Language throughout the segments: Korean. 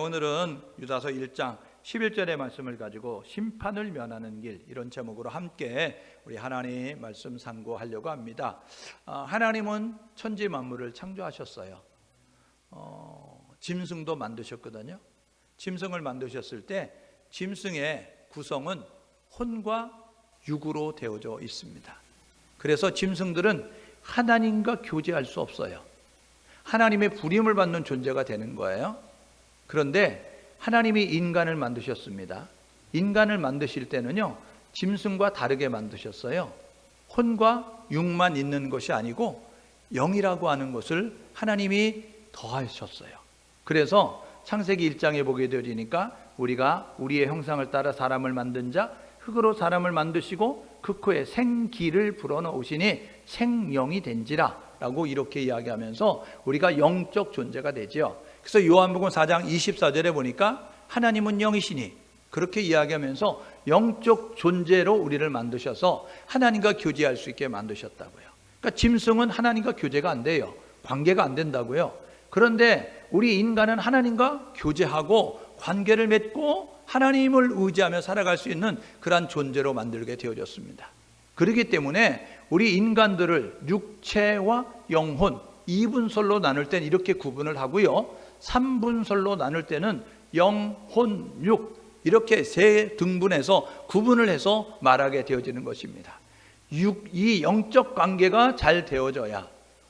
오늘은 유다서 1장 11절의 말씀을 가지고 심판을 면하는 길, 이런 제목으로 함께 우리 하나님 말씀 상고하려고 합니다. 하나님은 천지 만물을 창조하셨어요. 짐승도 만드셨거든요. 짐승을 만드셨을 때 짐승의 구성은 혼과 육으로 되어져 있습니다. 그래서 짐승들은 하나님과 교제할 수 없어요. 하나님의 부림을 받는 존재가 되는 거예요. 그런데 하나님이 인간을 만드셨습니다. 인간을 만드실 때는요, 짐승과 다르게 만드셨어요. 혼과 육만 있는 것이 아니고 영이라고 하는 것을 하나님이 더하셨어요. 그래서 창세기 1장에 보게 되니까 우리가 우리의 형상을 따라 사람을 만든 자, 흙으로 사람을 만드시고 그 코에 생기를 불어넣으시니 생명이 된지라 라고 이렇게 이야기하면서 우리가 영적 존재가 되죠. 그래서 요한복음 4장 24절에 보니까 하나님은 영이시니 그렇게 이야기하면서 영적 존재로 우리를 만드셔서 하나님과 교제할 수 있게 만드셨다고요. 그러니까 짐승은 하나님과 교제가 안 돼요. 관계가 안 된다고요. 그런데 우리 인간은 하나님과 교제하고 관계를 맺고 하나님을 의지하며 살아갈 수 있는 그러한 존재로 만들게 되어졌습니다. 그렇기 때문에 우리 인간들을 육체와 영혼 2분설로 나눌 때는 이렇게 구분을 하고요, 3분설로 나눌 때는 영혼, 육 이렇게 세 등분해서 구분을 해서 말하게 되어지는 것입니다. 이 영적 관계가 잘 되어져야,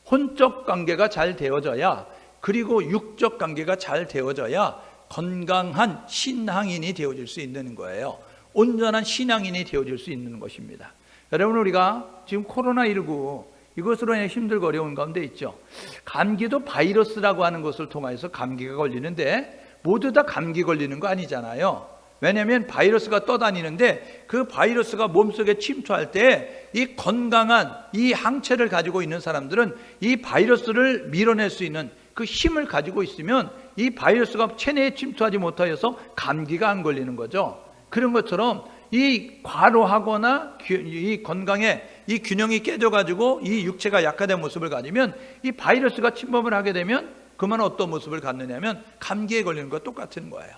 혼적 관계가 잘 되어져야, 그리고 육적 관계가 잘 되어져야 건강한 신앙인이 되어질 수 있는 거예요. 온전한 신앙인이 되어질 수 있는 것입니다. 여러분, 우리가 지금 코로나19 이것으로 인해 힘들고 어려운 가운데 있죠. 감기도 바이러스라고 하는 것을 통해서 감기가 걸리는데 모두 다 감기 걸리는 거 아니잖아요. 왜냐하면 바이러스가 떠다니는데 그 바이러스가 몸속에 침투할 때 이 건강한 이 항체를 가지고 있는 사람들은 이 바이러스를 밀어낼 수 있는 그 힘을 가지고 있으면 이 바이러스가 체내에 침투하지 못하여서 감기가 안 걸리는 거죠. 그런 것처럼 이 과로하거나 이 건강에 이 균형이 깨져가지고 이 육체가 약화된 모습을 가지면 이 바이러스가 침범을 하게 되면 그만 어떤 모습을 갖느냐면 감기에 걸리는 것과 똑같은 거예요.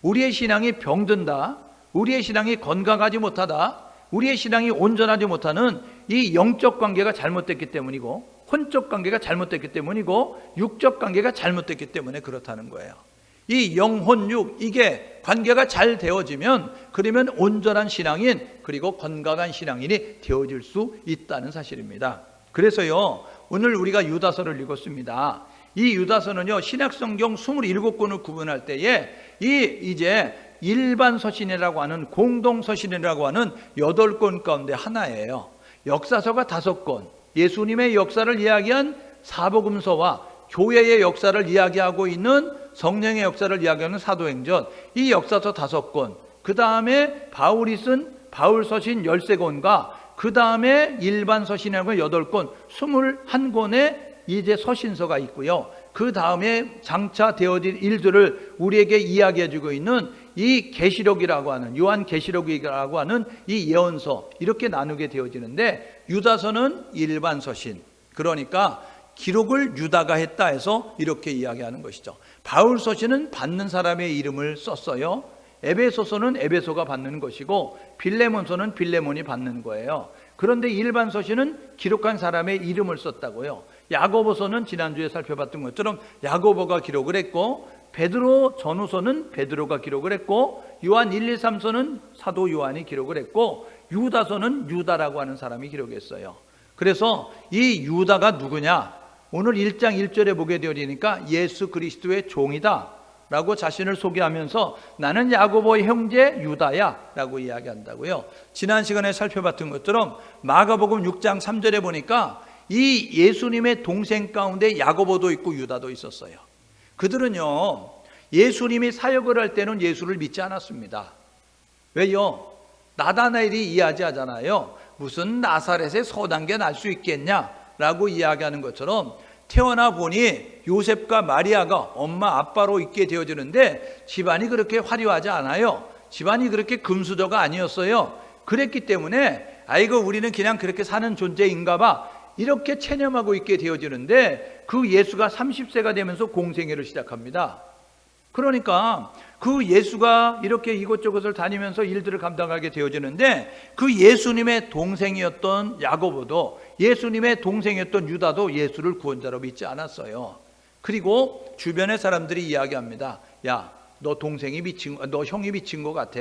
우리의 신앙이 병든다, 우리의 신앙이 건강하지 못하다, 우리의 신앙이 온전하지 못하는 이 영적 관계가 잘못됐기 때문이고, 혼적 관계가 잘못됐기 때문이고, 육적 관계가 잘못됐기 때문에 그렇다는 거예요. 이 영혼, 육, 이게 관계가 잘 되어지면 그러면 온전한 신앙인, 그리고 건강한 신앙인이 되어질 수 있다는 사실입니다. 그래서요, 오늘 우리가 유다서를 읽었습니다. 이 유다서는요, 신약성경 27권을 구분할 때에 이제 일반 서신이라고 하는, 공동 서신이라고 하는 8권 가운데 하나예요. 역사서가 5권, 예수님의 역사를 이야기한 사복음서와 교회의 역사를 이야기하고 있는 성령의 역사를 이야기하는 사도행전, 이 역사서 5권, 그 다음에 바울이 쓴 바울서신 13권과 그 다음에 일반 서신이라고 8권, 21권의 이제 서신서가 있고요. 그 다음에 장차 되어질 일들을 우리에게 이야기해 주고 있는 이 계시록이라고 하는, 요한 계시록이라고 하는 이 예언서, 이렇게 나누게 되어지는데, 유다서는 일반 서신, 그러니까 기록을 유다가 했다 해서 이렇게 이야기하는 것이죠. 바울 서신은 받는 사람의 이름을 썼어요. 에베소서는 에베소가 받는 것이고, 빌레몬서는 빌레몬이 받는 거예요. 그런데 일반 서신은 기록한 사람의 이름을 썼다고요. 야고보서는 지난주에 살펴봤던 것처럼 야고보가 기록을 했고, 베드로 전후서는 베드로가 기록을 했고, 요한 1, 2, 3서는 사도 요한이 기록을 했고, 유다서는 유다라고 하는 사람이 기록했어요. 그래서 이 유다가 누구냐? 오늘 1장 1절에 보게 되어지니까 예수 그리스도의 종이다 라고 자신을 소개하면서 나는 야고보의 형제 유다야 라고 이야기한다고요. 지난 시간에 살펴봤던 것처럼 마가복음 6장 3절에 보니까 이 예수님의 동생 가운데 야고보도 있고 유다도 있었어요. 그들은요, 예수님이 사역을 할 때는 예수를 믿지 않았습니다. 왜요? 나다나엘이 이야기하잖아요. 무슨 나사렛에 서당계 날 수 있겠냐 라고 이야기하는 것처럼, 태어나 보니 요셉과 마리아가 엄마 아빠로 있게 되어지는데 집안이 그렇게 화려하지 않아요. 집안이 그렇게 금수저가 아니었어요. 그랬기 때문에 아이고 우리는 그냥 그렇게 사는 존재인가 봐, 이렇게 체념하고 있게 되어지는데, 그 예수가 30세가 되면서 공생애를 시작합니다. 그러니까 그 예수가 이렇게 이곳저곳을 다니면서 일들을 감당하게 되어지는데, 그 예수님의 동생이었던 야고보도, 예수님의 동생이었던 유다도 예수를 구원자로 믿지 않았어요. 그리고 주변의 사람들이 이야기합니다. 야, 너 동생이 미친, 너 형이 미친 것 같아.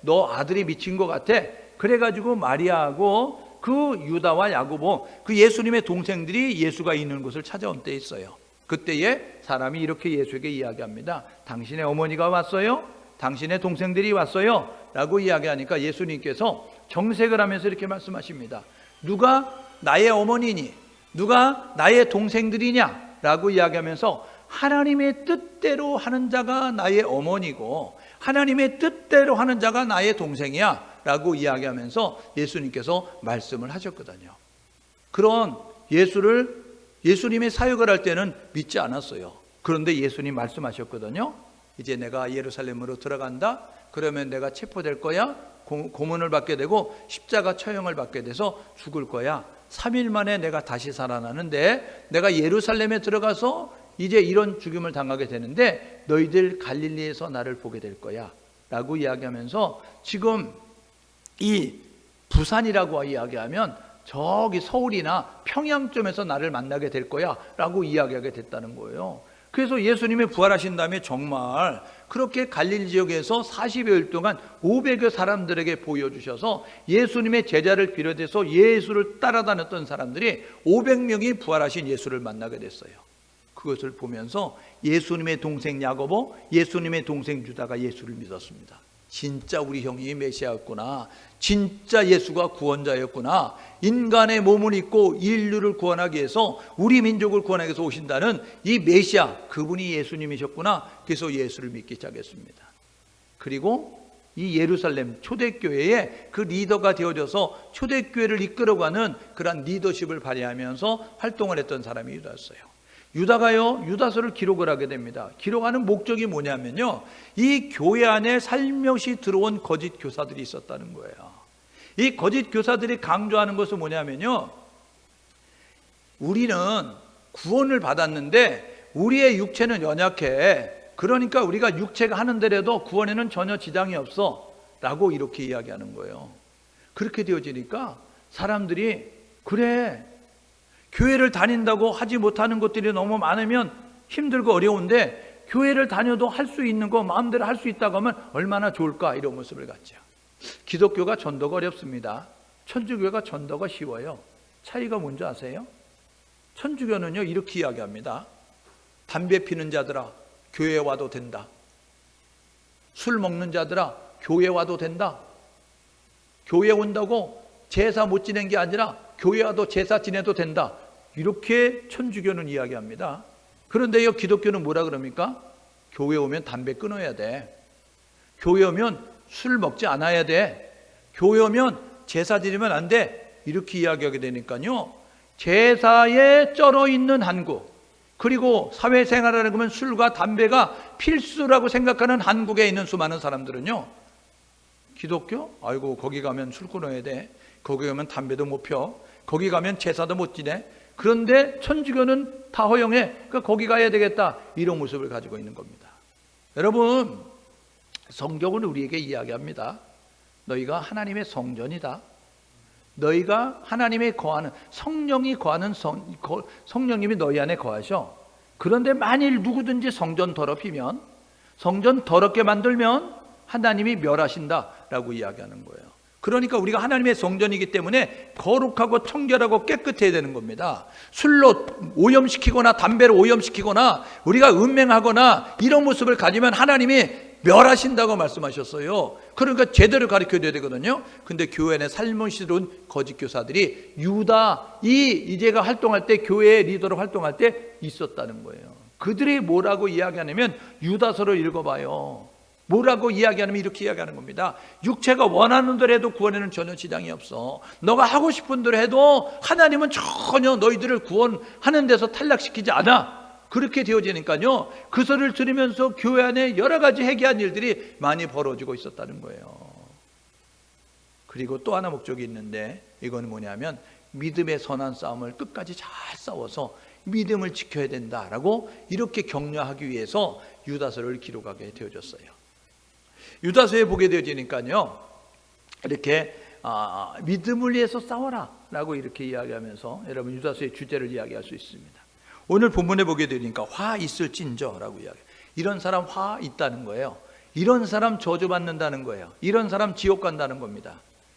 너 아들이 미친 것 같아. 그래가지고 마리아하고 그 유다와 야고보, 그 예수님의 동생들이 예수가 있는 곳을 찾아온 때 있어요. 그때에 사람이 이렇게 예수에게 이야기합니다. 당신의 어머니가 왔어요? 당신의 동생들이 왔어요? 라고 이야기하니까 예수님께서 정색을 하면서 이렇게 말씀하십니다. 누가 나의 어머니니? 누가 나의 동생들이냐? 라고 이야기하면서 하나님의 뜻대로 하는 자가 나의 어머니고 하나님의 뜻대로 하는 자가 나의 동생이야 라고 이야기하면서 예수님께서 말씀을 하셨거든요. 그런 예수님의 사역을 할 때는 믿지 않았어요. 그런데 예수님 말씀하셨거든요. 이제 내가 예루살렘으로 들어간다. 그러면 내가 체포될 거야. 고문을 받게 되고 십자가 처형을 받게 돼서 죽을 거야. 3일 만에 내가 다시 살아나는데 내가 예루살렘에 들어가서 이제 이런 죽임을 당하게 되는데 너희들 갈릴리에서 나를 보게 될 거야 라고 이야기하면서, 지금 이 부산이라고 이야기하면 저기 서울이나 평양쯤에서 나를 만나게 될 거야 라고 이야기하게 됐다는 거예요. 그래서 예수님이 부활하신 다음에 정말 그렇게 갈릴리 지역에서 40여일 동안 500여 사람들에게 보여주셔서 예수님의 제자를 비롯해서 예수를 따라다녔던 사람들이 500명이 부활하신 예수를 만나게 됐어요. 그것을 보면서 예수님의 동생 야고보, 예수님의 동생 유다가 예수를 믿었습니다. 진짜 우리 형이 메시아였구나. 진짜 예수가 구원자였구나. 인간의 몸을 입고 인류를 구원하기 위해서, 우리 민족을 구원하기 위해서 오신다는 이 메시아, 그분이 예수님이셨구나. 그래서 예수를 믿기 시작했습니다. 그리고 이 예루살렘 초대교회의 그 리더가 되어져서 초대교회를 이끌어가는 그런 리더십을 발휘하면서 활동을 했던 사람이 유다였어요. 유다가요, 유다서를 기록을 하게 됩니다. 기록하는 목적이 뭐냐면요, 이 교회 안에 살며시 들어온 거짓 교사들이 있었다는 거예요. 이 거짓 교사들이 강조하는 것은 뭐냐면요, 우리는 구원을 받았는데 우리의 육체는 연약해. 그러니까 우리가 육체가 하는 대로도 구원에는 전혀 지장이 없어 라고 이렇게 이야기하는 거예요. 그렇게 되어지니까 사람들이, 그래, 교회를 다닌다고 하지 못하는 것들이 너무 많으면 힘들고 어려운데 교회를 다녀도 할 수 있는 거 마음대로 할 수 있다고 하면 얼마나 좋을까, 이런 모습을 갖죠. 기독교가 전도가 어렵습니다. 천주교가 전도가 쉬워요. 차이가 뭔지 아세요? 천주교는요 이렇게 이야기합니다. 담배 피는 자들아 교회에 와도 된다. 술 먹는 자들아 교회에 와도 된다. 교회 온다고 제사 못 지낸 게 아니라 교회 와도 제사 지내도 된다. 이렇게 천주교는 이야기합니다. 그런데 이 기독교는 뭐라 그럽니까? 교회 오면 담배 끊어야 돼. 교회 오면 술 먹지 않아야 돼. 교회 오면 제사 드리면 안 돼. 이렇게 이야기하게 되니까요, 제사에 쩔어 있는 한국, 그리고 사회생활을 하면 술과 담배가 필수라고 생각하는 한국에 있는 수많은 사람들은요, 기독교? 아이고 거기 가면 술 끊어야 돼. 거기 가면 담배도 못 펴. 거기 가면 제사도 못 지내. 그런데 천주교는 다 허용해. 그러니까 거기 가야 되겠다. 이런 모습을 가지고 있는 겁니다. 여러분, 성경은 우리에게 이야기합니다. 너희가 하나님의 성전이다. 너희가 하나님의 거하는, 성령이 거하는 성령님이 너희 안에 거하셔. 그런데 만일 누구든지 성전 더럽히면, 성전 더럽게 만들면 하나님이 멸하신다라고 이야기하는 거예요. 그러니까 우리가 하나님의 성전이기 때문에 거룩하고 청결하고 깨끗해야 되는 겁니다. 술로 오염시키거나 담배로 오염시키거나 우리가 음행하거나 이런 모습을 가지면 하나님이 멸하신다고 말씀하셨어요. 그러니까 제대로 가르쳐야 되거든요. 근데 교회 안에 살못시러운 거짓 교사들이 유다, 이제가 활동할 때, 교회의 리더로 활동할 때 있었다는 거예요. 그들이 뭐라고 이야기하냐면, 유다서를 읽어봐요. 뭐라고 이야기하냐면 이렇게 이야기하는 겁니다. 육체가 원하는 대로 해도 구원에는 전혀 지장이 없어. 너가 하고 싶은 대로 해도 하나님은 전혀 너희들을 구원하는 데서 탈락시키지 않아. 그렇게 되어지니까요, 그 소리를 들으면서 교회 안에 여러 가지 해괴한 일들이 많이 벌어지고 있었다는 거예요. 그리고 또 하나 목적이 있는데, 이건 뭐냐면 믿음의 선한 싸움을 끝까지 잘 싸워서 믿음을 지켜야 된다라고 이렇게 격려하기 위해서 유다서를 기록하게 되어졌어요. 유다서에 보게 되어지니까요, 이렇게 믿음을 위해서 싸워라 라고 이렇게 이야기하면서 여러분 유다서의 주제를 이야기할 수 있습니다. 오늘 본문에 보게 되니까 화 있을진저 라고 이야기해요. 이런 사람 화 있다는 거예요. 이런 사람 저주받는다는 거예요. 이런 사람 지옥 간다는 겁니다.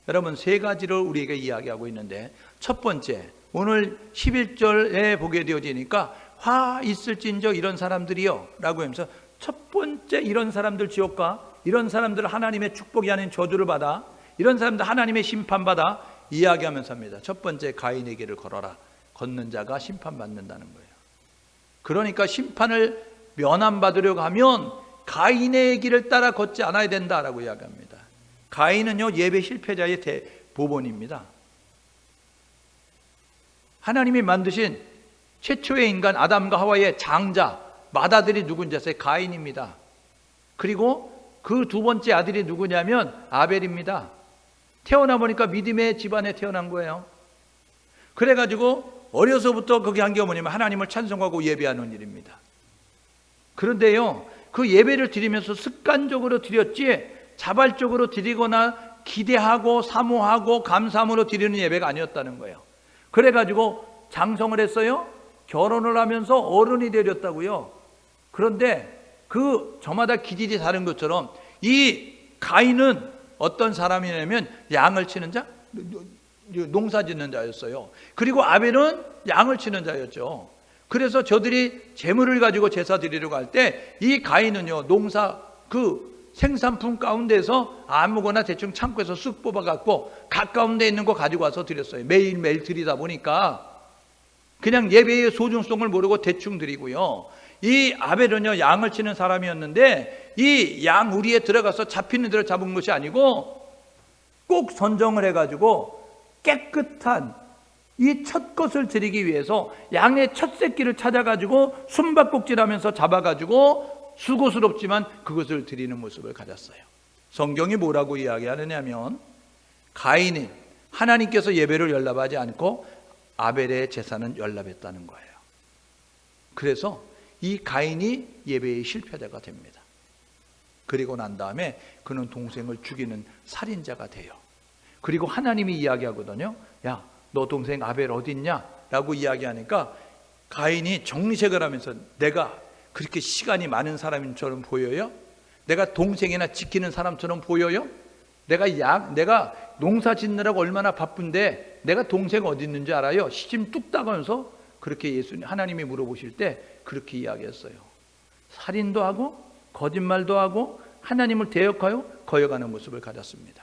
여러분 세 가지를 우리에게 이야기하고 있는데, 첫 번째 오늘 11절에 보게 되어지니까 화 있을진저 이런 사람들이요 라고 하면서 첫 번째 이런 사람들 지옥 가, 이런 사람들 하나님의 축복이 아닌 저주를 받아, 이런 사람들 하나님의 심판받아 이야기하면서 합니다. 첫 번째 가인의 길을 걸어라. 걷는 자가 심판받는다는 거예요. 그러니까 심판을 면함받으려고 하면 가인의 길을 따라 걷지 않아야 된다라고 이야기합니다. 가인은요 예배 실패자의 대보본입니다. 하나님이 만드신 최초의 인간 아담과 하와의 장자 맏아들이 누군지 아세요? 가인입니다. 그리고 그 두 번째 아들이 누구냐면 아벨입니다. 태어나 보니까 믿음의 집안에 태어난 거예요. 그래가지고 어려서부터 그게 한 게 뭐냐면 하나님을 찬송하고 예배하는 일입니다. 그런데요 그 예배를 드리면서 습관적으로 드렸지 자발적으로 드리거나 기대하고 사모하고 감사함으로 드리는 예배가 아니었다는 거예요. 그래가지고 장성을 했어요. 결혼을 하면서 어른이 되었다고요. 그런데 그 저마다 기질이 다른 것처럼 이 가인은 어떤 사람이냐면 양을 치는 자, 농사 짓는 자였어요. 그리고 아벨은 양을 치는 자였죠. 그래서 저들이 재물을 가지고 제사 드리려고 할 때 이 가인은요 농사 그 생산품 가운데서 아무거나 대충 창고에서 쓱 뽑아갖고 가까운 데 있는 거 가지고 와서 드렸어요. 매일매일 드리다 보니까 그냥 예배의 소중성을 모르고 대충 드리고요. 이 아벨은요 양을 치는 사람이었는데 이 양 우리에 들어가서 잡히는 대로 잡은 것이 아니고 꼭 선정을 해가지고 깨끗한 이 첫 것을 드리기 위해서 양의 첫 새끼를 찾아가지고 숨바꼭질하면서 잡아가지고 수고스럽지만 그것을 드리는 모습을 가졌어요. 성경이 뭐라고 이야기하느냐면 가인이 하나님께서 예배를 연락하지 않고 아벨의 제사는 연락했다는 거예요. 그래서 이 가인이 예배의 실패자가 됩니다. 그리고 난 다음에 그는 동생을 죽이는 살인자가 돼요. 그리고 하나님이 이야기하거든요. 야, 너 동생 아벨 어디 있냐? 라고 이야기하니까 가인이 정색을 하면서 내가 그렇게 시간이 많은 사람처럼 보여요? 내가 동생이나 지키는 사람처럼 보여요? 내가 농사 짓느라고 얼마나 바쁜데 내가 동생 어디 있는지 알아요? 시침 뚝 따가면서 그렇게 예수님 하나님이 물어보실 때 그렇게 이야기했어요. 살인도 하고 거짓말도 하고 하나님을 대역하여 거역하는 모습을 가졌습니다.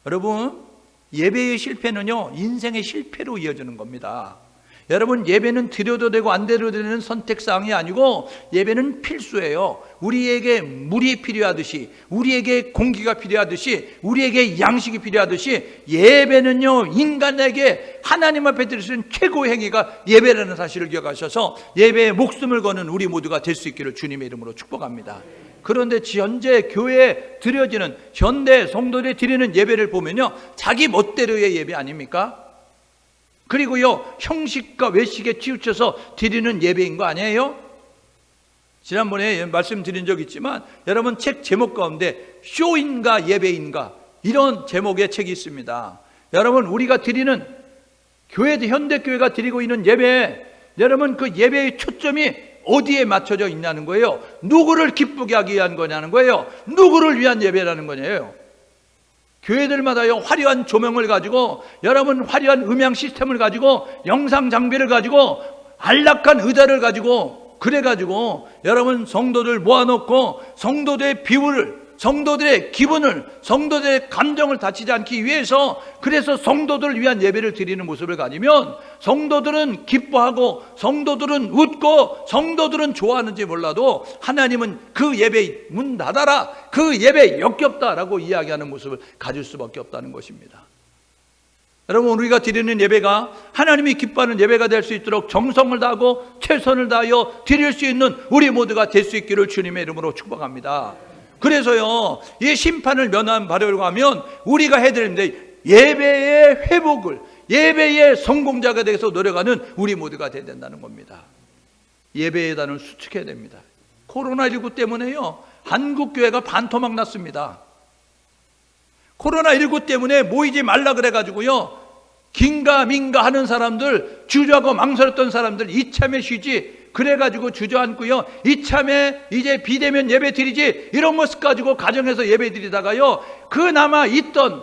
여러분 예배의 실패는요 인생의 실패로 이어지는 겁니다. 여러분 예배는 드려도 되고 안 드려도 되는 선택사항이 아니고 예배는 필수예요. 우리에게 물이 필요하듯이 우리에게 공기가 필요하듯이 우리에게 양식이 필요하듯이 예배는요 인간에게 하나님 앞에 드릴 수 있는 최고의 행위가 예배라는 사실을 기억하셔서 예배에 목숨을 거는 우리 모두가 될 수 있기를 주님의 이름으로 축복합니다. 그런데 현재 교회에 드려지는 현대 성도들이 드리는 예배를 보면요 자기 멋대로의 예배 아닙니까? 그리고요 형식과 외식에 치우쳐서 드리는 예배인 거 아니에요? 지난번에 말씀드린 적 있지만 여러분 책 제목 가운데 쇼인가 예배인가 이런 제목의 책이 있습니다. 여러분 우리가 드리는 교회도 현대교회가 드리고 있는 예배, 여러분 그 예배의 초점이 어디에 맞춰져 있냐는 거예요. 누구를 기쁘게 하기 위한 거냐는 거예요. 누구를 위한 예배라는 거냐요. 교회들마다요 화려한 조명을 가지고 여러분 화려한 음향 시스템을 가지고 영상 장비를 가지고 안락한 의자를 가지고 그래가지고 여러분 성도들 모아놓고 성도들의 비유를 성도들의 기분을 성도들의 감정을 다치지 않기 위해서 그래서 성도들을 위한 예배를 드리는 모습을 가지면 성도들은 기뻐하고 성도들은 웃고 성도들은 좋아하는지 몰라도 하나님은 그 예배 문 닫아라 그 예배 역겹다라고 이야기하는 모습을 가질 수밖에 없다는 것입니다. 여러분 우리가 드리는 예배가 하나님이 기뻐하는 예배가 될 수 있도록 정성을 다하고 최선을 다하여 드릴 수 있는 우리 모두가 될 수 있기를 주님의 이름으로 축복합니다. 그래서요 이 심판을 면하려고 하면 우리가 해드리는데 예배의 회복을 예배의 성공자가 되어서 노력하는 우리 모두가 되어야 된다는 겁니다. 예배의 단을 수축해야 됩니다. 코로나19 때문에요, 한국교회가 반토막 났습니다. 코로나19 때문에 모이지 말라 그래가지고요, 긴가민가 하는 사람들, 주저하고 망설였던 사람들 이참에 쉬지 그래가지고 주저앉고요, 이참에 이제 비대면 예배 드리지 이런 모습 가지고 가정에서 예배 드리다가요, 그나마 있던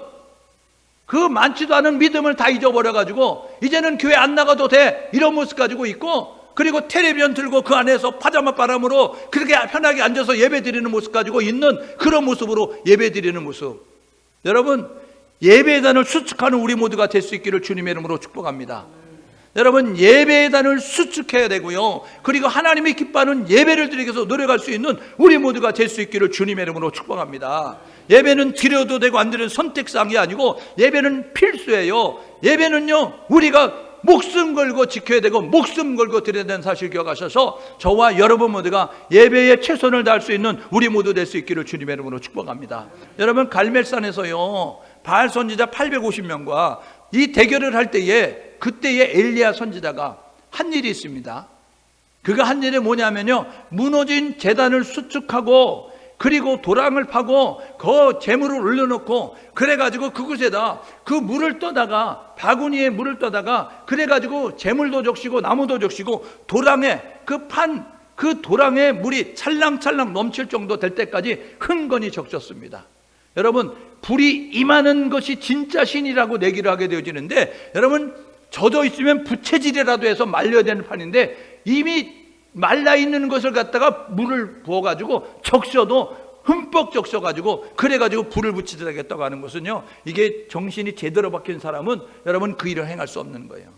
그 많지도 않은 믿음을 다 잊어버려가지고 이제는 교회 안 나가도 돼 이런 모습 가지고 있고, 그리고 텔레비전 들고 그 안에서 파자마 바람으로 그렇게 편하게 앉아서 예배 드리는 모습 가지고 있는 그런 모습으로 예배 드리는 모습. 여러분, 예배의 단을 수축하는 우리 모두가 될 수 있기를 주님의 이름으로 축복합니다. 여러분, 예배의 단을 수축해야 되고요, 그리고 하나님이 기뻐하는 예배를 드리기 위해서 노력할 수 있는 우리 모두가 될 수 있기를 주님의 이름으로 축복합니다. 예배는 드려도 되고 안 드려도 선택사항이 아니고 예배는 필수예요. 예배는요, 우리가 목숨 걸고 지켜야 되고 목숨 걸고 드려야 되는 사실 기억하셔서 저와 여러분 모두가 예배에 최선을 다할 수 있는 우리 모두 될 수 있기를 주님의 이름으로 축복합니다. 여러분, 갈멜산에서요, 바알 선지자 850명과 이 대결을 할 때에 그때의 엘리야 선지자가 한 일이 있습니다. 그가 한 일이 뭐냐면요, 무너진 제단을 수축하고 그리고 도랑을 파고 그 재물을 올려놓고 그래가지고 그곳에다 그 물을 떠다가 바구니에 물을 떠다가 그래가지고 재물도 적시고 나무도 적시고 도랑에 그 도랑에 물이 찰랑찰랑 넘칠 정도 될 때까지 흥건히 적셨습니다. 여러분, 불이 임하는 것이 진짜 신이라고 내기를 하게 되어지는데, 여러분, 젖어 있으면 부채질이라도 해서 말려야 되는 판인데 이미 말라있는 것을 갖다가 물을 부어가지고 적셔도 흠뻑 적셔가지고 그래가지고 불을 붙이겠다고 하는 것은요, 이게 정신이 제대로 박힌 사람은 여러분 그 일을 행할 수 없는 거예요.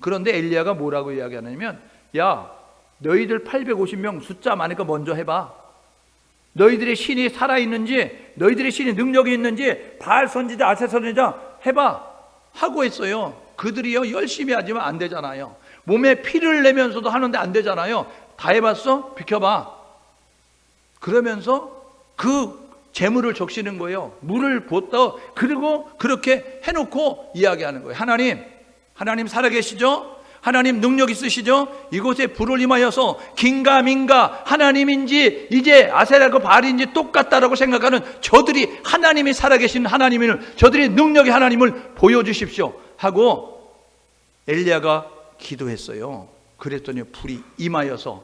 그런데 엘리야가 뭐라고 이야기하냐면, 야, 너희들 850명 숫자 많으니까 먼저 해봐. 너희들의 신이 살아있는지, 너희들의 신이 능력이 있는지 바알 선지자, 아세 선지자 해봐 하고 했어요. 그들이요, 열심히 하지만 안 되잖아요. 몸에 피를 내면서도 하는데 안 되잖아요. 다 해봤어? 비켜봐. 그러면서 그 재물을 적시는 거예요. 물을 부었다. 그리고 그렇게 해놓고 이야기하는 거예요. 하나님 살아계시죠? 하나님 능력 있으시죠? 이곳에 불을 임하여서 긴가민가 하나님인지 이제 아세라고 바알인지 똑같다라고 생각하는 저들이 하나님이 살아계신 하나님을, 저들이 능력의 하나님을 보여주십시오 하고 엘리야가 기도했어요. 그랬더니 불이 임하여서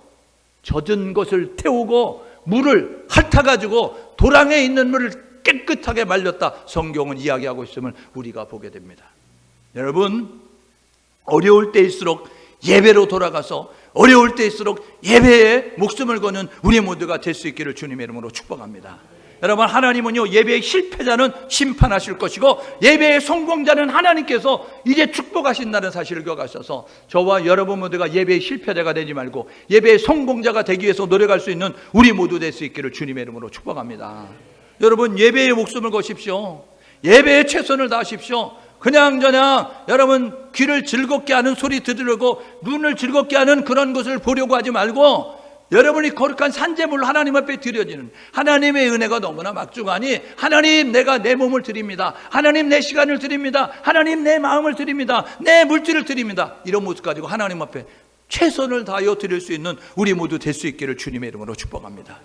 젖은 것을 태우고 물을 핥아가지고 도랑에 있는 물을 깨끗하게 말렸다. 성경은 이야기하고 있음을 우리가 보게 됩니다. 여러분, 어려울 때일수록 예배로 돌아가서 어려울 때일수록 예배에 목숨을 거는 우리 모두가 될 수 있기를 주님의 이름으로 축복합니다. 여러분, 하나님은요, 예배의 실패자는 심판하실 것이고 예배의 성공자는 하나님께서 이제 축복하신다는 사실을 기억하셔서 저와 여러분 모두가 예배의 실패자가 되지 말고 예배의 성공자가 되기 위해서 노력할 수 있는 우리 모두 될 수 있기를 주님의 이름으로 축복합니다. 여러분, 예배의 목숨을 거십시오. 예배에 최선을 다하십시오. 그냥저냥 여러분 귀를 즐겁게 하는 소리 들으려고 눈을 즐겁게 하는 그런 것을 보려고 하지 말고, 여러분이 거룩한 산제물로 하나님 앞에 드려지는 하나님의 은혜가 너무나 막중하니, 하나님, 내가 내 몸을 드립니다. 하나님, 내 시간을 드립니다. 하나님, 내 마음을 드립니다. 내 물질을 드립니다. 이런 모습 가지고 하나님 앞에 최선을 다하여 드릴 수 있는 우리 모두 될 수 있기를 주님의 이름으로 축복합니다.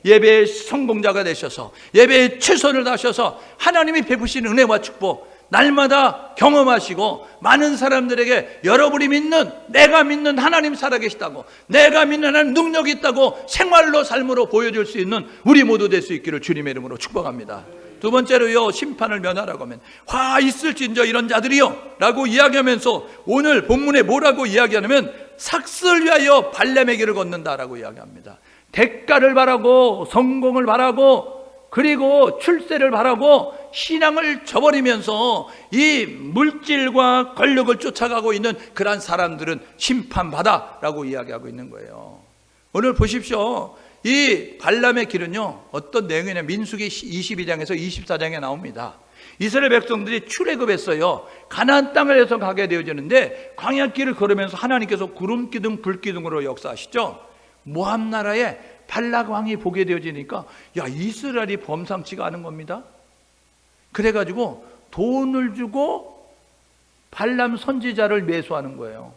예배의 성공자가 되셔서 예배에 최선을 다하셔서 하나님이 베푸시는 은혜와 축복 날마다 경험하시고 많은 사람들에게 여러분이 믿는, 내가 믿는 하나님 살아계시다고, 내가 믿는 하나님 능력이 있다고 생활로 삶으로 보여줄 수 있는 우리 모두 될 수 있기를 주님의 이름으로 축복합니다. 두 번째로요, 심판을 면하라고 하면 화 있을진저 이런 자들이요 라고 이야기하면서 오늘 본문에 뭐라고 이야기하냐면 삭슬 위하여 발람의 길을 걷는다라고 이야기합니다. 대가를 바라고 성공을 바라고 그리고 출세를 바라고 신앙을 저버리면서 이 물질과 권력을 쫓아가고 있는 그러한 사람들은 심판받아라고 이야기하고 있는 거예요. 오늘 보십시오. 이 발람의 길은요, 어떤 내용이냐, 민수기 22장에서 24장에 나옵니다. 이스라엘 백성들이 출애굽했어요. 가나안 땅을 해서 가게 되어지는데 광야길을 걸으면서 하나님께서 구름기둥 불기둥으로 역사하시죠. 모압 나라에 발락 왕이 보게 되어지니까 야, 이스라엘이 범상치가 않은 겁니다. 그래가지고 돈을 주고 발람 선지자를 매수하는 거예요.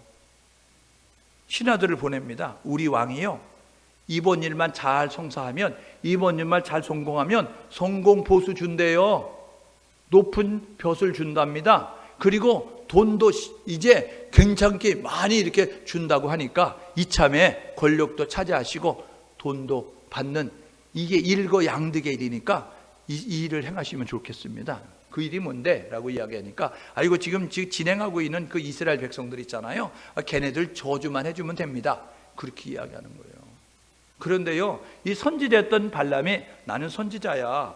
신하들을 보냅니다. 우리 왕이요, 이번 일만 잘 성사하면, 이번 일만 잘 성공하면 성공 보수 준대요. 높은 벼슬 준답니다. 그리고 돈도 이제 괜찮게 많이 이렇게 준다고 하니까 이참에 권력도 차지하시고 돈도 받는, 이게 일거양득의 일이니까 이 일을 행하시면 좋겠습니다. 그 일이 뭔데? 라고 이야기하니까, 이거 지금 진행하고 있는 그 이스라엘 백성들 있잖아요. 걔네들 저주만 해주면 됩니다. 그렇게 이야기하는 거예요. 그런데요, 이 선지자였던 발람이 나는 선지자야,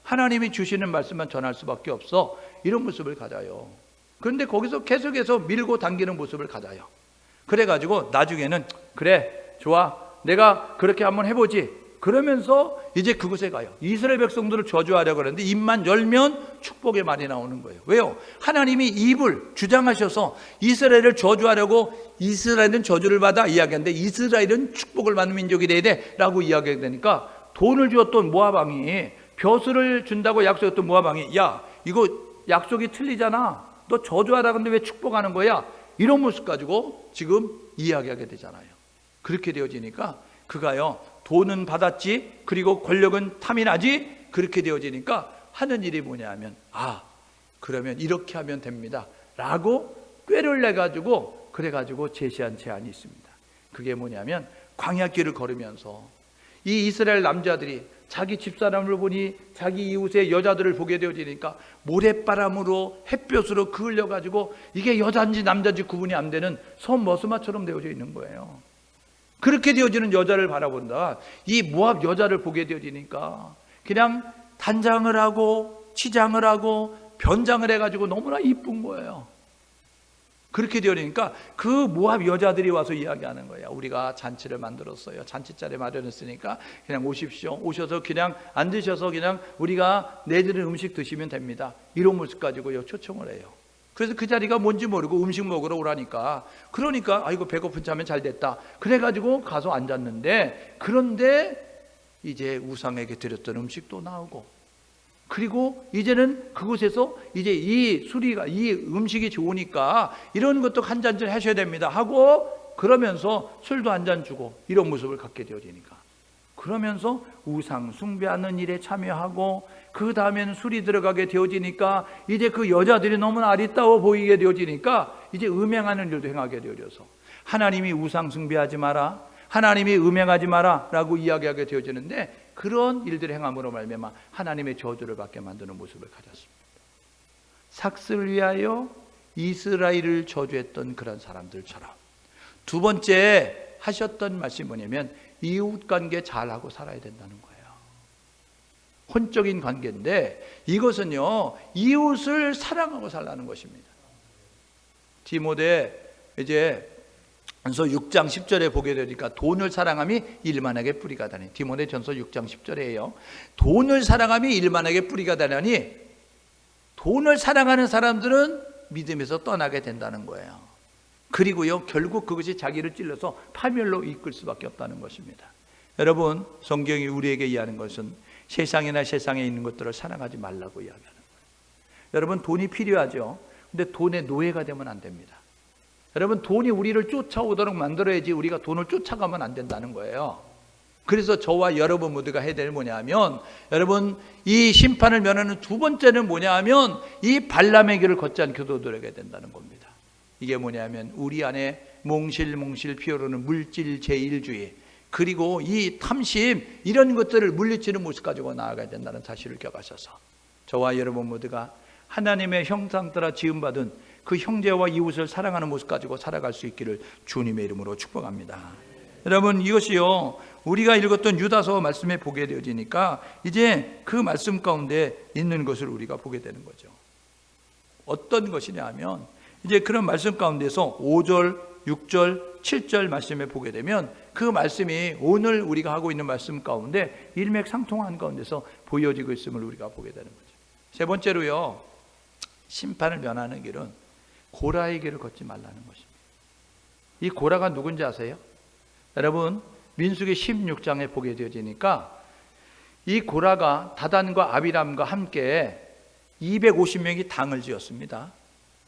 하나님이 주시는 말씀만 전할 수밖에 없어, 이런 모습을 가져요. 그런데 거기서 계속해서 밀고 당기는 모습을 가져요. 그래가지고 나중에는 그래 좋아, 내가 그렇게 한번 해보지, 그러면서 이제 그곳에 가요. 이스라엘 백성들을 저주하려고 하는데 입만 열면 축복의 말이 나오는 거예요. 왜요? 하나님이 입을 주장하셔서 이스라엘을 저주하려고, 이스라엘은 저주를 받아 이야기하는데 이스라엘은 축복을 받는 민족이 돼야 돼 라고 이야기하게 되니까, 돈을 주었던 모압 왕이, 벼슬을 준다고 약속했던 모압 왕이, 야 이거 약속이 틀리잖아, 너 저주하라 근데 왜 축복하는 거야? 이런 모습 가지고 지금 이야기하게 되잖아요. 그렇게 되어지니까 그가요, 돈은 받았지, 그리고 권력은 탐이 나지, 그렇게 되어지니까 하는 일이 뭐냐 하면, 그러면 이렇게 하면 됩니다 라고 꾀를 내가지고, 그래가지고 제시한 제안이 있습니다. 그게 뭐냐면, 광야길을 걸으면서 이 이스라엘 남자들이 자기 집사람을 보니 자기 이웃의 여자들을 보게 되어지니까 모래바람으로 햇볕으로 그을려가지고 이게 여자인지 남자인지 구분이 안 되는 섬머스마처럼 되어져 있는 거예요. 그렇게 되어지는 여자를 바라본다. 이 모압 여자를 보게 되어지니까 그냥 단장을 하고 치장을 하고 변장을 해가지고 너무나 이쁜 거예요. 그렇게 되어지니까 그 모압 여자들이 와서 이야기하는 거예요. 우리가 잔치를 만들었어요. 잔치자리 마련했으니까 그냥 오십시오. 오셔서 그냥 앉으셔서 그냥 우리가 내드는 음식 드시면 됩니다. 이런 모습 가지고 초청을 해요. 그래서 그 자리가 뭔지 모르고 음식 먹으러 오라니까, 그러니까 아이고 배고픈 참에 잘 됐다, 그래가지고 가서 앉았는데, 그런데 이제 우상에게 드렸던 음식도 나오고, 그리고 이제는 그곳에서 이제 이 술이가, 이 음식이 좋으니까 이런 것도 한 잔씩 하셔야 됩니다 하고, 그러면서 술도 한 잔 주고, 이런 모습을 갖게 되어지니까, 그러면서 우상 숭배하는 일에 참여하고, 그 다음에는 술이 들어가게 되어지니까 이제 그 여자들이 너무나 아리따워 보이게 되어지니까 이제 음행하는 일도 행하게 되어져서, 하나님이 우상 숭배하지 마라, 하나님이 음행하지 마라 라고 이야기하게 되어지는데, 그런 일들을 행함으로 말미암아 하나님의 저주를 받게 만드는 모습을 가졌습니다. 삭슬을 위하여 이스라엘을 저주했던 그런 사람들처럼 두 번째 하셨던 말씀이 뭐냐면, 이웃관계 잘하고 살아야 된다는 거예요. 혼적인 관계인데 이것은요, 이웃을 사랑하고 살라는 것입니다. 디모데 이제 전서 6장 10절에 보게 되니까, 돈을 사랑함이 일만에게 뿌리가 되니, 디모데 전서 6장 10절에요. 돈을 사랑함이 일만에게 뿌리가 되니, 돈을 사랑하는 사람들은 믿음에서 떠나게 된다는 거예요. 그리고요, 결국 그것이 자기를 찔러서 파멸로 이끌 수밖에 없다는 것입니다. 여러분, 성경이 우리에게 이해하는 것은 세상이나 세상에 있는 것들을 사랑하지 말라고 이야기하는 거예요. 여러분, 돈이 필요하죠. 근데 돈의 노예가 되면 안 됩니다. 여러분, 돈이 우리를 쫓아오도록 만들어야지 우리가 돈을 쫓아가면 안 된다는 거예요. 그래서 저와 여러분 모두가 해야 될 뭐냐 하면, 여러분, 이 심판을 면하는 두 번째는 뭐냐 하면, 이 발람의 길을 걷지 않게 도도하게 된다는 겁니다. 이게 뭐냐 하면, 우리 안에 몽실몽실 피어오르는 물질 제일주의, 그리고 이 탐심, 이런 것들을 물리치는 모습 가지고 나아가야 된다는 사실을 기억하셔서, 저와 여러분 모두가 하나님의 형상 따라 지음받은 그 형제와 이웃을 사랑하는 모습 가지고 살아갈 수 있기를 주님의 이름으로 축복합니다. 여러분, 이것이요, 우리가 읽었던 유다서 말씀에 보게 되어지니까 이제 그 말씀 가운데 있는 것을 우리가 보게 되는 거죠. 어떤 것이냐 하면, 이제 그런 말씀 가운데서 5절, 6절, 7절 말씀에 보게 되면, 그 말씀이 오늘 우리가 하고 있는 말씀 가운데 일맥상통한 가운데서 보여지고 있음을 우리가 보게 되는 거죠. 세 번째로요, 심판을 면하는 길은 고라의 길을 걷지 말라는 것입니다. 이 고라가 누군지 아세요? 여러분, 민수기 16장에 보게 되어지니까 이 고라가 다단과 아비람과 함께 250명이 당을 지었습니다.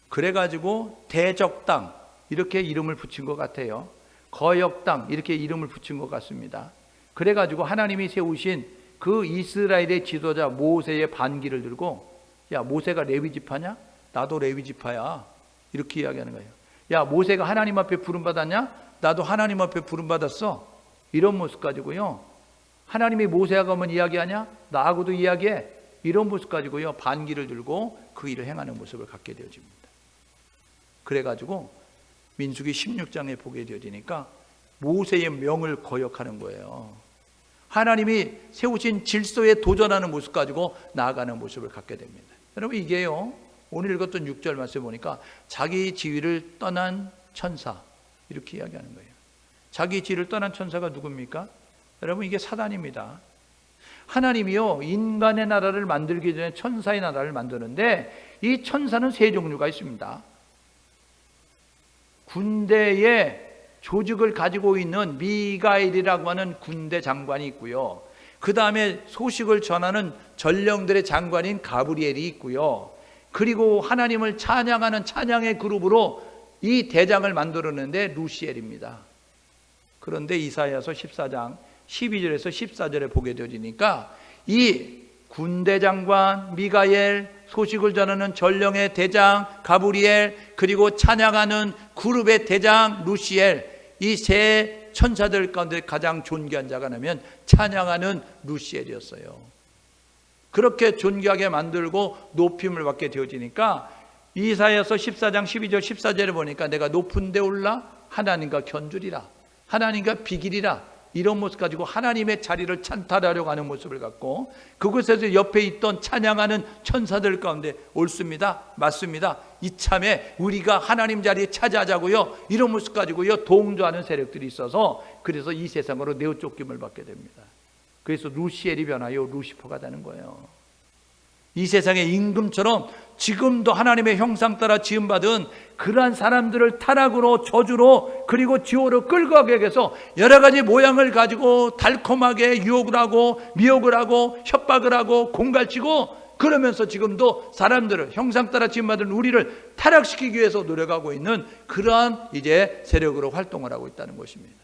그래가지고 대적당, 이렇게 이름을 붙인 것 같아요. 거역당 이렇게 이름을 붙인 것 같습니다. 그래가지고 하나님이 세우신 그 이스라엘의 지도자 모세의 반기를 들고, 야, 모세가 레위 지파냐? 나도 레위 지파야. 이렇게 이야기하는 거예요. 야, 모세가 하나님 앞에 부름받았냐? 나도 하나님 앞에 부름받았어. 이런 모습 가지고요, 하나님이 모세하고 한번 이야기하냐? 나하고도 이야기해. 이런 모습 가지고요, 반기를 들고 그 일을 행하는 모습을 갖게 되어집니다. 그래가지고 민수기 16장에 보게 되어지니까 모세의 명을 거역하는 거예요. 하나님이 세우신 질서에 도전하는 모습 가지고 나아가는 모습을 갖게 됩니다. 여러분, 이게요, 오늘 읽었던 6절 말씀 보니까 자기 지위를 떠난 천사, 이렇게 이야기하는 거예요. 자기 지위를 떠난 천사가 누굽니까? 여러분, 이게 사단입니다. 하나님이요, 인간의 나라를 만들기 전에 천사의 나라를 만드는데, 이 천사는 세 종류가 있습니다. 군대의 조직을 가지고 있는 미가엘이라고 하는 군대 장관이 있고요, 그 다음에 소식을 전하는 전령들의 장관인 가브리엘이 있고요, 그리고 하나님을 찬양하는 찬양의 그룹으로 이 대장을 만들었는데 루시엘입니다. 그런데 이사야서 14장 12절에서 14절에 보게 되어지니까 이 군대 장관 미가엘, 소식을 전하는 전령의 대장 가브리엘, 그리고 찬양하는 그룹의 대장 루시엘, 이 세 천사들 가운데 가장 존귀한 자가 나면 찬양하는 루시엘이었어요. 그렇게 존귀하게 만들고 높임을 받게 되어지니까 이사야서 14장 12절 14절에 보니까 내가 높은 데 올라 하나님과 견주리라, 하나님과 비기리라, 이런 모습 가지고 하나님의 자리를 찬탈하려고 하는 모습을 갖고 그곳에서 옆에 있던 찬양하는 천사들 가운데 옳습니다, 맞습니다, 이참에 우리가 하나님 자리에 차지하자고요, 이런 모습 가지고요 동조하는 세력들이 있어서 그래서 이 세상으로 내어 쫓김을 받게 됩니다. 그래서 루시엘이 변하여 루시퍼가 되는 거예요. 이 세상의 임금처럼 지금도 하나님의 형상 따라 지음받은 그러한 사람들을 타락으로, 저주로, 그리고 지옥으로 끌고 가게 해서 여러 가지 모양을 가지고 달콤하게 유혹을 하고 미혹을 하고 협박을 하고 공갈치고, 그러면서 지금도 사람들을 형상 따라 지음받은 우리를 타락시키기 위해서 노력하고 있는 그러한 이제 세력으로 활동을 하고 있다는 것입니다.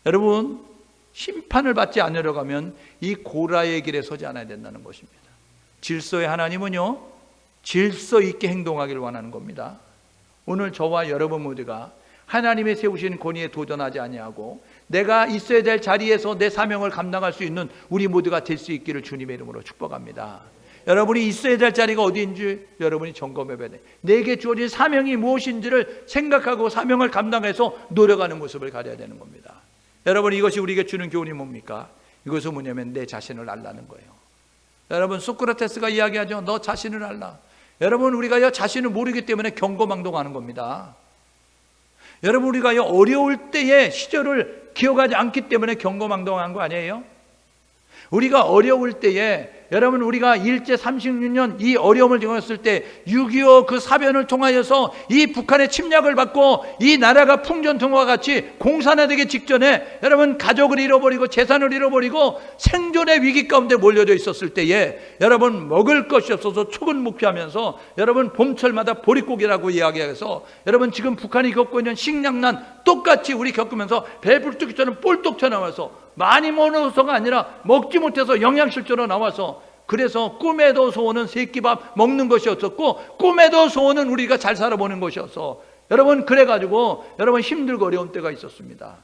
여러분, 심판을 받지 않으려고 하면 이 고라의 길에 서지 않아야 된다는 것입니다. 질서의 하나님은요, 질서 있게 행동하기를 원하는 겁니다. 오늘 저와 여러분 모두가 하나님의 세우신 권위에 도전하지 아니하고 내가 있어야 될 자리에서 내 사명을 감당할 수 있는 우리 모두가 될 수 있기를 주님의 이름으로 축복합니다. 여러분이 있어야 될 자리가 어디인지 여러분이 점검해 봐야 돼요. 내게 주어진 사명이 무엇인지를 생각하고 사명을 감당해서 노력하는 모습을 가져야 되는 겁니다. 여러분, 이것이 우리에게 주는 교훈이 뭡니까? 이것은 뭐냐면 내 자신을 알라는 거예요. 여러분, 소크라테스가 이야기하죠. 너 자신을 알라. 여러분, 우리가 자신을 모르기 때문에 경거망동하는 겁니다. 여러분, 우리가 어려울 때의 시절을 기억하지 않기 때문에 경거망동한 거 아니에요? 우리가 어려울 때에, 여러분, 우리가 일제 36년 이 어려움을 겪었을 때 6.25 그 사변을 통하여서 이 북한의 침략을 받고 이 나라가 풍전등화와 같이 공산화되기 직전에 여러분 가족을 잃어버리고 재산을 잃어버리고 생존의 위기 가운데 몰려져 있었을 때에 여러분 먹을 것이 없어서 초근 목표하면서 여러분 봄철마다 보릿고기라고 이야기해서 여러분 지금 북한이 겪고 있는 식량난 똑같이 우리 겪으면서 배불뚝처럼 볼떡 튀어나와서 많이 먹어서가 아니라 먹지 못해서 영양실조로 나와서, 그래서 꿈에도 소원은 새끼밥 먹는 것이었었고 꿈에도 소원은 우리가 잘 살아보는 것이어서 여러분 그래가지고 여러분 힘들고 어려운 때가 있었습니다.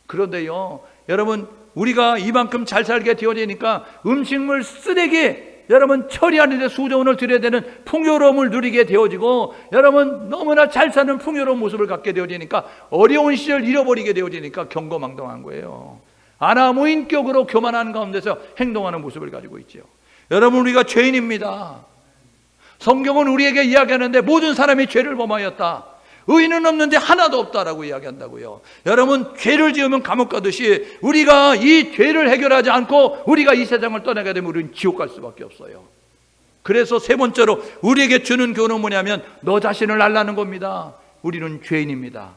그런데요 여러분 우리가 이만큼 잘 살게 되어지니까 음식물 쓰레기 여러분 처리하는 데 수조 원을 들여야 되는 풍요로움을 누리게 되어지고 여러분 너무나 잘 사는 풍요로운 모습을 갖게 되어지니까 어려운 시절 잃어버리게 되어지니까 경거망동한 거예요. 아나무인격으로 교만하는 가운데서 행동하는 모습을 가지고 있죠. 여러분 우리가 죄인입니다. 성경은 우리에게 이야기하는데 모든 사람이 죄를 범하였다, 의인은 없는데 하나도 없다라고 이야기한다고요. 여러분 죄를 지으면 감옥 가듯이 우리가 이 죄를 해결하지 않고 우리가 이 세상을 떠나게 되면 우리는 지옥 갈 수밖에 없어요. 그래서 세 번째로 우리에게 주는 교훈은 뭐냐면 너 자신을 알라는 겁니다. 우리는 죄인입니다.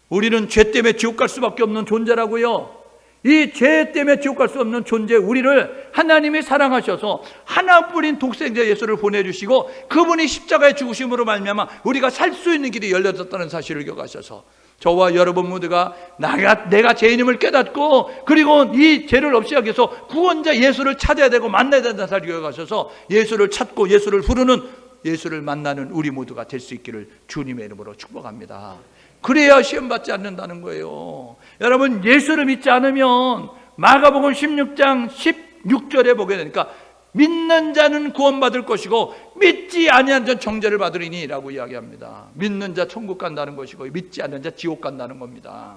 우리는 죄 때문에 지옥 갈 수밖에 없는 존재라고요. 이 죄 때문에 지옥 갈 수 없는 존재 우리를 하나님이 사랑하셔서 하나뿐인 독생자 예수를 보내주시고 그분이 십자가에 죽으심으로 말미암아 우리가 살 수 있는 길이 열려졌다는 사실을 기억하셔서 저와 여러분 모두가 내가 죄인임을 깨닫고 그리고 이 죄를 없이 하기 위해서 구원자 예수를 찾아야 되고 만나야 된다는 사실을 가셔서 예수를 찾고 예수를 부르는, 예수를 만나는 우리 모두가 될 수 있기를 주님의 이름으로 축복합니다. 그래야 시험 받지 않는다는 거예요. 여러분, 예수를 믿지 않으면 마가복음 16장 16절에 보게 되니까 믿는 자는 구원받을 것이고 믿지 아니하는 자는 정죄를 받으리니 라고 이야기합니다. 믿는 자 천국 간다는 것이고 믿지 않는 자 지옥 간다는 겁니다.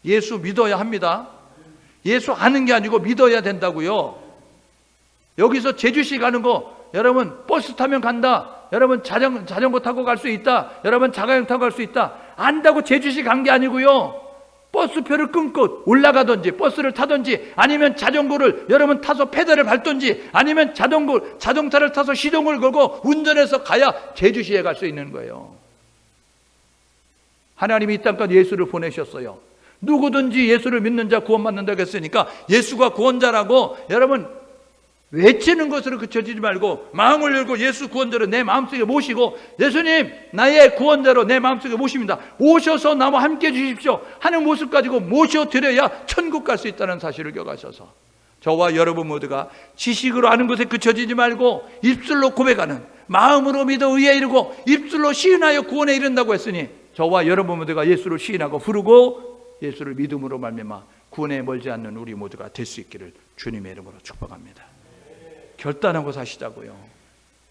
예수 믿어야 합니다. 예수 아는 게 아니고 믿어야 된다고요. 여기서 제주시 가는 거, 여러분 버스 타면 간다, 여러분 자전거 타고 갈 수 있다, 여러분 자가용 타고 갈 수 있다, 안다고 제주시 간 게 아니고요. 버스표를 끊고 올라가든지 버스를 타든지 아니면 자전거를 여러분 타서 페달을 밟든지 아니면 자동차를 타서 시동을 걸고 운전해서 가야 제주시에 갈 수 있는 거예요. 하나님이 이 땅까지 예수를 보내셨어요. 누구든지 예수를 믿는 자 구원받는다고 했으니까 예수가 구원자라고 여러분 외치는 것으로 그쳐지지 말고 마음을 열고 예수 구원자로 내 마음속에 모시고, 예수님 나의 구원자로 내 마음속에 모십니다, 오셔서 나와 함께 주십시오 하는 모습 가지고 모셔드려야 천국 갈 수 있다는 사실을 기억하셔서 저와 여러분 모두가 지식으로 아는 것에 그쳐지지 말고 입술로 고백하는, 마음으로 믿어 의에 이르고 입술로 시인하여 구원에 이른다고 했으니 저와 여러분 모두가 예수를 시인하고 부르고 예수를 믿음으로 말미암아 구원에 멀지 않는 우리 모두가 될 수 있기를 주님의 이름으로 축복합니다. 결단하고 사시자고요.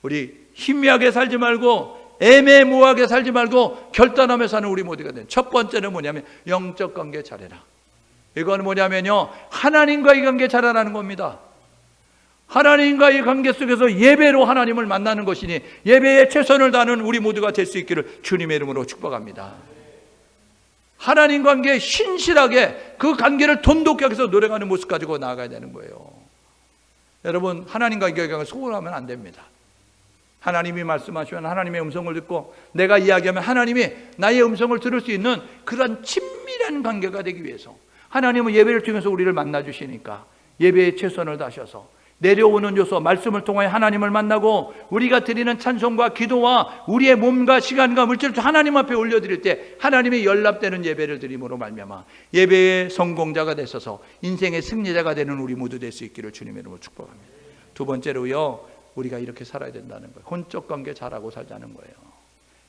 우리 희미하게 살지 말고 애매모호하게 살지 말고 결단하며 사는 우리 모두가 된. 첫 번째는 뭐냐면 영적 관계 잘해라. 이건 뭐냐면요, 하나님과의 관계 잘하라는 겁니다. 하나님과의 관계 속에서 예배로 하나님을 만나는 것이니 예배에 최선을 다하는 우리 모두가 될 수 있기를 주님의 이름으로 축복합니다. 하나님 관계에 신실하게 그 관계를 돈독히 하기 위해서 노력하는 모습 가지고 나아가야 되는 거예요. 여러분, 하나님과 관계가 소홀하면 안 됩니다. 하나님이 말씀하시면 하나님의 음성을 듣고 내가 이야기하면 하나님이 나의 음성을 들을 수 있는 그런 친밀한 관계가 되기 위해서 하나님은 예배를 통해서 우리를 만나 주시니까 예배에 최선을 다하셔서 내려오는 요소 말씀을 통하여 하나님을 만나고 우리가 드리는 찬송과 기도와 우리의 몸과 시간과 물질을 하나님 앞에 올려드릴 때 하나님의 연락되는 예배를 드림으로 말미암아 예배의 성공자가 되셔서 인생의 승리자가 되는 우리 모두 될 수 있기를 주님의 이름으로 축복합니다. 두 번째로요, 우리가 이렇게 살아야 된다는 거예요. 혼적 관계 잘하고 살자는 거예요.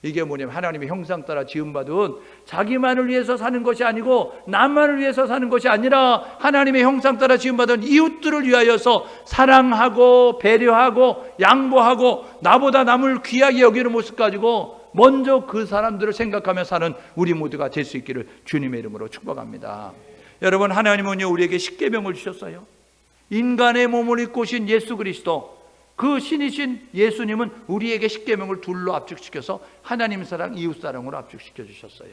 이게 뭐냐면 하나님의 형상 따라 지음받은 자기만을 위해서 사는 것이 아니고 나만을 위해서 사는 것이 아니라 하나님의 형상 따라 지음받은 이웃들을 위하여서 사랑하고 배려하고 양보하고 나보다 남을 귀하게 여기는 모습 가지고 먼저 그 사람들을 생각하며 사는 우리 모두가 될 수 있기를 주님의 이름으로 축복합니다. 여러분, 하나님은요 우리에게 십계명을 주셨어요. 인간의 몸을 입고 오신 예수 그리스도, 그 신이신 예수님은 우리에게 십계명을 둘로 압축시켜서 하나님 사랑, 이웃 사랑으로 압축시켜 주셨어요.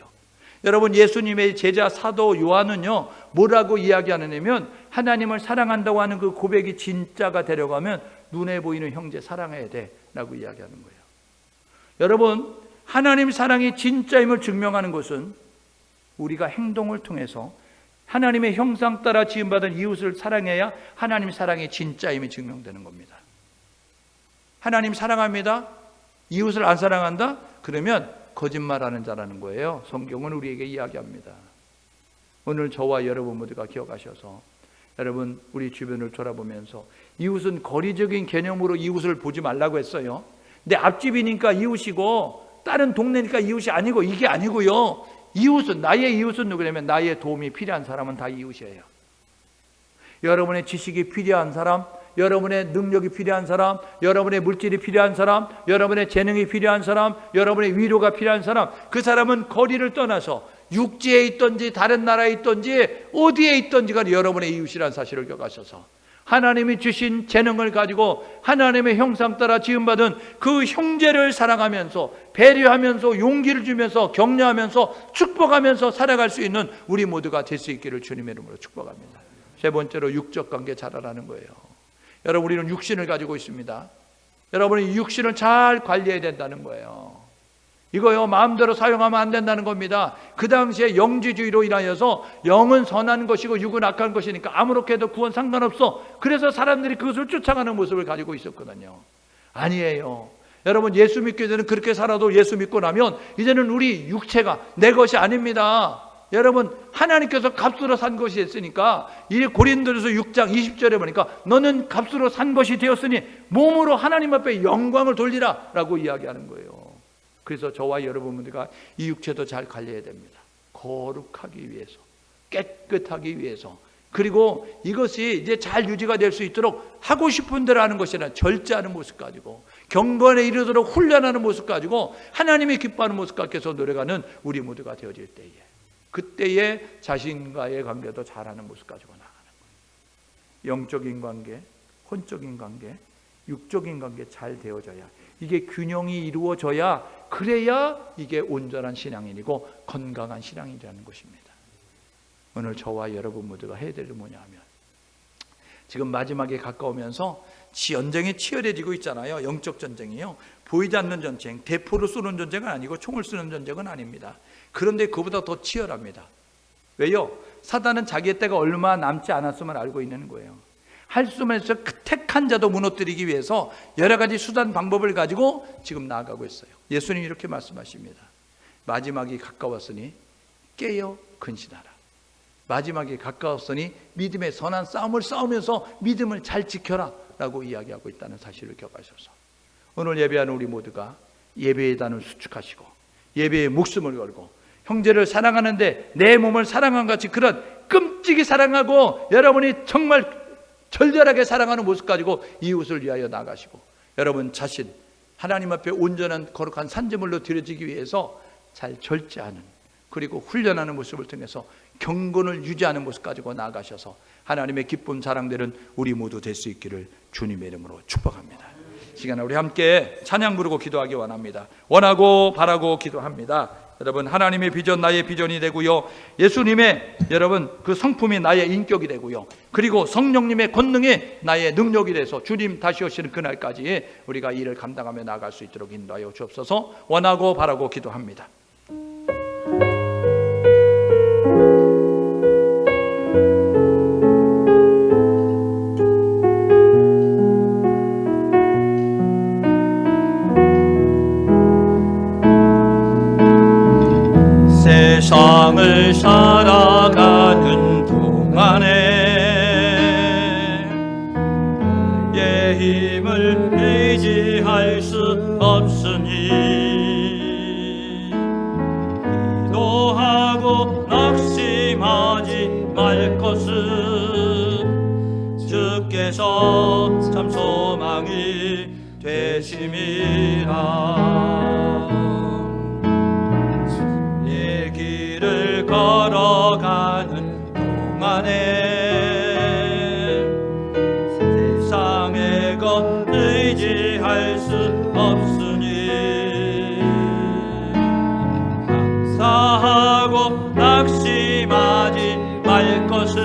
여러분, 예수님의 제자 사도 요한은요 뭐라고 이야기하느냐면 하나님을 사랑한다고 하는 그 고백이 진짜가 되려가면 눈에 보이는 형제 사랑해야 돼 라고 이야기하는 거예요. 여러분, 하나님 사랑이 진짜임을 증명하는 것은 우리가 행동을 통해서 하나님의 형상 따라 지음받은 이웃을 사랑해야 하나님 사랑이 진짜임이 증명되는 겁니다. 하나님 사랑합니다. 이웃을 안 사랑한다? 그러면 거짓말하는 자라는 거예요. 성경은 우리에게 이야기합니다. 오늘 저와 여러분 모두가 기억하셔서 여러분 우리 주변을 돌아보면서 이웃은 거리적인 개념으로 이웃을 보지 말라고 했어요. 내 앞집이니까 이웃이고 다른 동네니까 이웃이 아니고 이게 아니고요. 이웃은, 나의 이웃은 누구냐면 나의 도움이 필요한 사람은 다 이웃이에요. 여러분의 지식이 필요한 사람, 여러분의 능력이 필요한 사람, 여러분의 물질이 필요한 사람, 여러분의 재능이 필요한 사람, 여러분의 위로가 필요한 사람, 그 사람은 거리를 떠나서 육지에 있든지 다른 나라에 있든지 어디에 있든지가 여러분의 이웃이라는 사실을 기억하셔서 하나님이 주신 재능을 가지고 하나님의 형상 따라 지음받은 그 형제를 사랑하면서 배려하면서 용기를 주면서 격려하면서 축복하면서 살아갈 수 있는 우리 모두가 될 수 있기를 주님의 이름으로 축복합니다. 세 번째로 육적 관계 잘하라는 거예요. 여러분, 우리는 육신을 가지고 있습니다. 여러분이 육신을 잘 관리해야 된다는 거예요. 이거요 마음대로 사용하면 안 된다는 겁니다. 그 당시에 영지주의로 인하여서 영은 선한 것이고 육은 악한 것이니까 아무렇게 해도 구원 상관없어. 그래서 사람들이 그것을 쫓아가는 모습을 가지고 있었거든요. 아니에요. 여러분, 예수 믿기 전에 그렇게 살아도 예수 믿고 나면 이제는 우리 육체가 내 것이 아닙니다. 여러분, 하나님께서 값으로 산 것이 있으니까, 이 고린도전서 6장 20절에 보니까 너는 값으로 산 것이 되었으니 몸으로 하나님 앞에 영광을 돌리라 라고 이야기하는 거예요. 그래서 저와 여러분들과 이 육체도 잘 관리해야 됩니다. 거룩하기 위해서, 깨끗하기 위해서, 그리고 이것이 이제 잘 유지가 될 수 있도록 하고 싶은 대로 하는 것이 아니라 절제하는 모습 가지고, 경건에 이르도록 훈련하는 모습 가지고, 하나님이 기뻐하는 모습 갖게서 노력하는 우리 모두가 되어질 때에, 그때에 자신과의 관계도 잘하는 모습 가지고 나가는 거예요. 영적인 관계, 혼적인 관계, 육적인 관계 잘 되어져야, 이게 균형이 이루어져야, 그래야 이게 온전한 신앙인이고 건강한 신앙인이라는 것입니다. 오늘 저와 여러분 모두가 해야 될 일은 뭐냐면, 지금 마지막에 가까우면서 전쟁이 치열해지고 있잖아요. 영적 전쟁이요, 보이지 않는 전쟁, 대포를 쏘는 전쟁은 아니고 총을 쏘는 전쟁은 아닙니다. 그런데 그보다 더 치열합니다. 왜요? 사단은 자기의 때가 얼마 남지 않았음을 알고 있는 거예요. 할 수만 있어 택한 자도 무너뜨리기 위해서 여러 가지 수단 방법을 가지고 지금 나아가고 있어요. 예수님이 이렇게 말씀하십니다. 마지막이 가까웠으니 깨어 근신하라. 마지막이 가까웠으니 믿음의 선한 싸움을 싸우면서 믿음을 잘 지켜라 라고 이야기하고 있다는 사실을 기억하셔서, 오늘 예배하는 우리 모두가 예배의 단을 수축하시고 예배에 목숨을 걸고 형제를 사랑하는데 내 몸을 사랑한 같이 그런 끔찍이 사랑하고, 여러분이 정말 절절하게 사랑하는 모습 가지고 이웃을 위하여 나가시고, 여러분 자신 하나님 앞에 온전한 거룩한 산제물로 드려지기 위해서 잘 절제하는, 그리고 훈련하는 모습을 통해서 경건을 유지하는 모습 가지고 나가셔서 하나님의 기쁨 자랑되는 우리 모두 될 수 있기를 주님의 이름으로 축복합니다. 시간에 우리 함께 찬양 부르고 기도하기 원합니다. 원하고 바라고 기도합니다. 여러분, 하나님의 비전 나의 비전이 되고요, 예수님의 여러분 그 성품이 나의 인격이 되고요, 그리고 성령님의 권능이 나의 능력이 돼서 주님 다시 오시는 그날까지 우리가 이 일을 감당하며 나아갈 수 있도록 인도하여 주옵소서. 원하고 바라고 기도합니다. 세상을 살아가는 동안에 내 힘을 의지할 수 없으니 기도하고 낙심하지 말 것은 주께서 참 소망이 되심이라. 걸어가는 동안에 세상의 것 의지할 수 없으니 감사하고 낙심하지 말 것은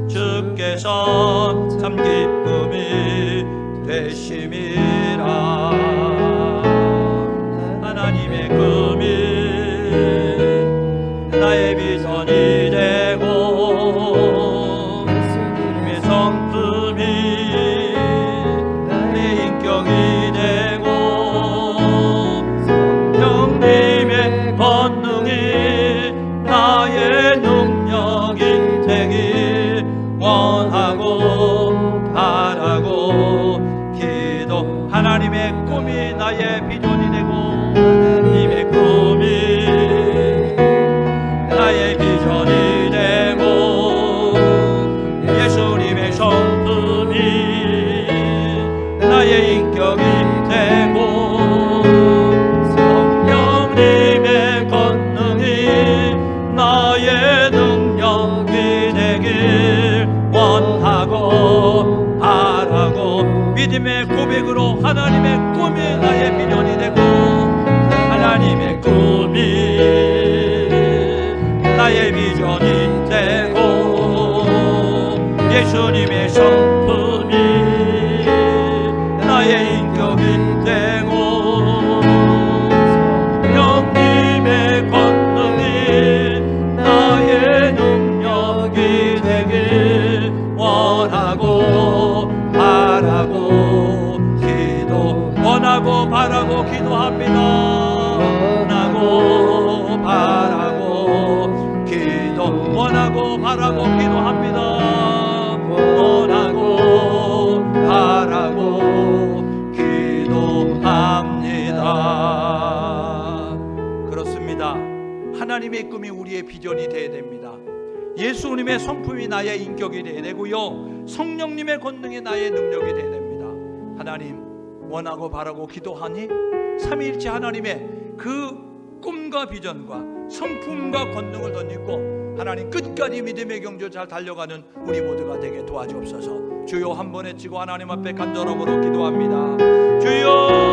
주께서 참 기쁨이 되심이라. 하나님의 꿈이 나의 비전이 되고 주님의 성품이 나의 인격이 되고 성령님의 권능이 나의 능력이 되길 원하고 바라고 기도. 하나님의 꿈이 나의 비전이 되고 하나님의 꿈이 나의 비전이 되고 예수님의 성품이 나의 인격이 되고 성령님의 권능이 나의 능력이 되길 원하고 바라고 믿음의 고백으로 하나님의 꿈이 나의 비전이 되고 하나님의 꿈이 나의 비전이 되고 예수님의 성품이 나의 인격이 되고 성령님의 권능이 나의 능력이 되길 원하고 바라고 기도. 바라고 기도합니다. 원하고 바라고 원하고 바라고 기도합니다. 원하고 바라고 기도합니다. 그렇습니다. 하나님의 꿈이 우리의 비전이 되어야 됩니다. 예수님의 성품이 나의 인격이 되어야 되고요, 성령님의 권능이 나의 능력이 되어야 됩니다. 하나님, 원하고 바라고 기도하니 삼위일체 하나님의 그 꿈과 비전과 성품과 권능을 덧입고 하나님 끝까지 믿음의 경주 잘 달려가는 우리 모두가 되게 도와주옵소서. 주여, 한 번 외치고 하나님 앞에 간절함으로 기도합니다. 주여